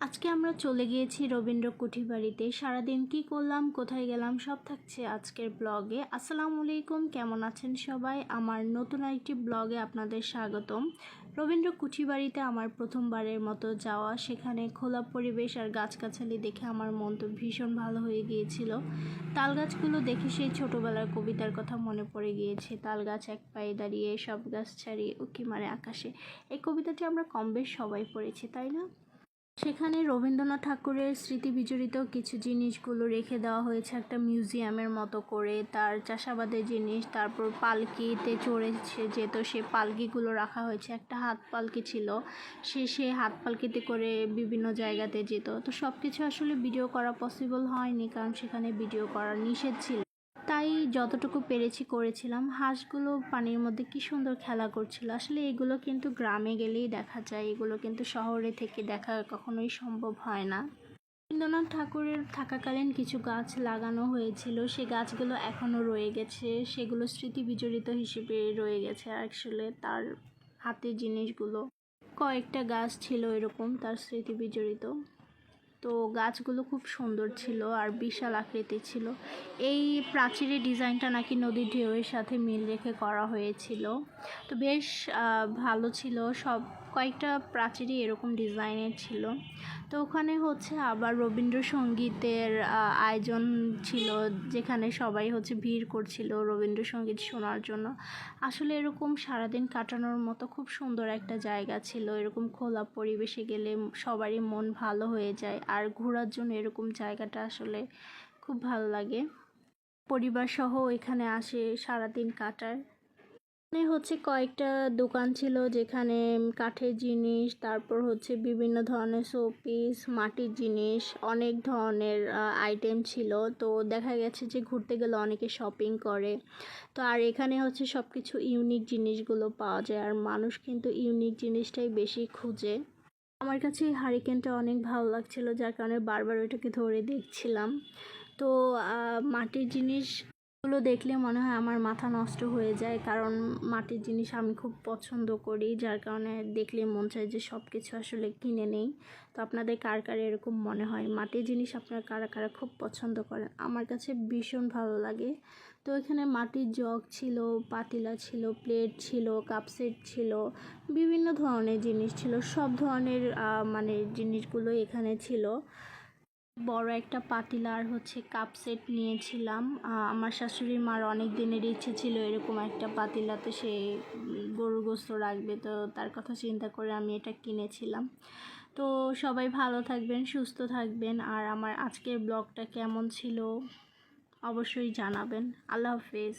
আজকে আমরা চলে গিয়েছি রবীন্দ্র কুঠিবাড়িতে। সারাদিন কি করলাম, কোথায় গেলাম, সব থাকছে আজকের ব্লগে। আসসালামু আলাইকুম, কেমন আছেন সবাই? আমার নতুন একটি ব্লগে আপনাদের স্বাগতম। রবীন্দ্র কুঠিবাড়িতে আমার প্রথমবারের মতো যাওয়া। সেখানে খোলা পরিবেশ আর গাছগাছালি দেখে আমার মন তো ভীষণ ভালো হয়ে গিয়েছিল। তাল গাছগুলো দেখে সেই ছোটোবেলার কবিতার কথা মনে পড়ে গিয়েছে। তাল গাছ এক পায়ে দাঁড়িয়ে, সব গাছ ছাড়িয়ে উঁকি মারে আকাশে। এই কবিতাটি আমরা কম বেশ সবাই পড়েছি, তাই না? সেখানে রবীন্দ্রনাথ ঠাকুরের স্মৃতি বিজড়িত কিছু জিনিসগুলো রেখে দেওয়া হয়েছে একটা মিউজিয়ামের মতো করে। তার চাষাবাদের জিনিস, তারপর পালকিতে চড়েছে যেত সে পালকিগুলো রাখা হয়েছে। একটা হাত পালকি ছিল, সে হাত পালকিতে করে বিভিন্ন জায়গাতে যেত। তো সব কিছু আসলে ভিডিও করা পসিবল হয়নি, কারণ সেখানে ভিডিও করা নিষেধ ছিল। তাই যতটুকু পেরেছি করেছিলাম। হাঁসগুলো পানির মধ্যে কি সুন্দর খেলা করছিল। আসলে এগুলো কিন্তু গ্রামে গেলেই দেখা যায়, এগুলো কিন্তু শহরে থেকে দেখা কখনোই সম্ভব হয় না। রবীন্দ্রনাথ ঠাকুরের থাকাকালীন কিছু গাছ লাগানো হয়েছিল, সে গাছগুলো এখনও রয়ে গেছে। সেগুলো স্মৃতি বিজড়িত হিসেবে রয়ে গেছে। আসলে তার হাতের জিনিসগুলো কয়েকটা গাছ ছিল এরকম তার স্মৃতি বিজড়িত। তো গাছগুলো খুব সুন্দর ছিল আর বিশাল আকৃতির ছিল। এই প্রাচীরের ডিজাইনটা নাকি নদীর ঢেউয়ের সাথে মিল রেখে করা হয়েছিল। তো বেশ ভালো ছিল। সব কয়েকটা প্রাচীরই এরকম ডিজাইনের ছিল। তো ওখানে হচ্ছে আবার রবীন্দ্রসঙ্গীতের আয়োজন ছিল, যেখানে সবাই হচ্ছে ভিড় করছিল রবীন্দ্রসঙ্গীত শোনার জন্য। আসলে এরকম সারাদিন কাটানোর মতো খুব সুন্দর একটা জায়গা ছিল। এরকম খোলা পরিবেশে গেলে সবারই মন ভালো হয়ে যায়, আর ঘোরার জন্য এরকম জায়গাটা আসলে খুব ভালো লাগে। পরিবার সহ এখানে আসে সারাদিন কাটায়। এখানে হচ্ছে কয়েকটা দোকান ছিল, যেখানে কাঠের জিনিস, তারপর হচ্ছে বিভিন্ন ধরনের শোপিস, মাটির জিনিস, অনেক ধরনের আইটেম ছিল। তো দেখা গেছে যে ঘুরতে গেলে অনেকে শপিং করে। তো আর এখানে হচ্ছে সব কিছু ইউনিক জিনিসগুলো পাওয়া যায়, আর মানুষ কিন্তু ইউনিক জিনিসটাই বেশি খুঁজে। আমার কাছে এই হারিকেনটা অনেক ভালো লাগছিল, যার কারণে বারবার ওইটাকে ধরে দেখছিলাম। তো মাটির জিনিসগুলো দেখলে মনে হয় আমার মাথা নষ্ট হয়ে যায়, কারণ মাটির জিনিস আমি খুব পছন্দ করি, যার কারণে দেখলে মন চায় যে সব কিছু আসলে কিনে নেই। তো আপনাদের কার কার এরকম মনে হয়? মাটির জিনিস আপনারা কারা কারা খুব পছন্দ করেন? আমার কাছে ভীষণ ভালো লাগে। তো এখানে মাটির জগ ছিল, পাতিলা ছিল, প্লেট ছিল, কাপ সেট ছিল, বিভিন্ন ধরনের জিনিস ছিল। সব ধরনের জিনিসগুলো এখানে ছিল। বড় একটা পাতিলা আর হচ্ছে কাপ সেট নিয়েছিলাম। আমার শাশুড়ি মার অনেক দিনের ইচ্ছে ছিল এরকম একটা পাতিলাতে সে গরুর গোশত রাখবে, তো তার কথা চিন্তা করে আমি এটা কিনেছিলাম। তো সবাই ভালো থাকবেন, সুস্থ থাকবেন, আর আমার আজকের ব্লগটা কেমন ছিল অবশ্যই জানাবেন। আল্লাহ হাফেজ।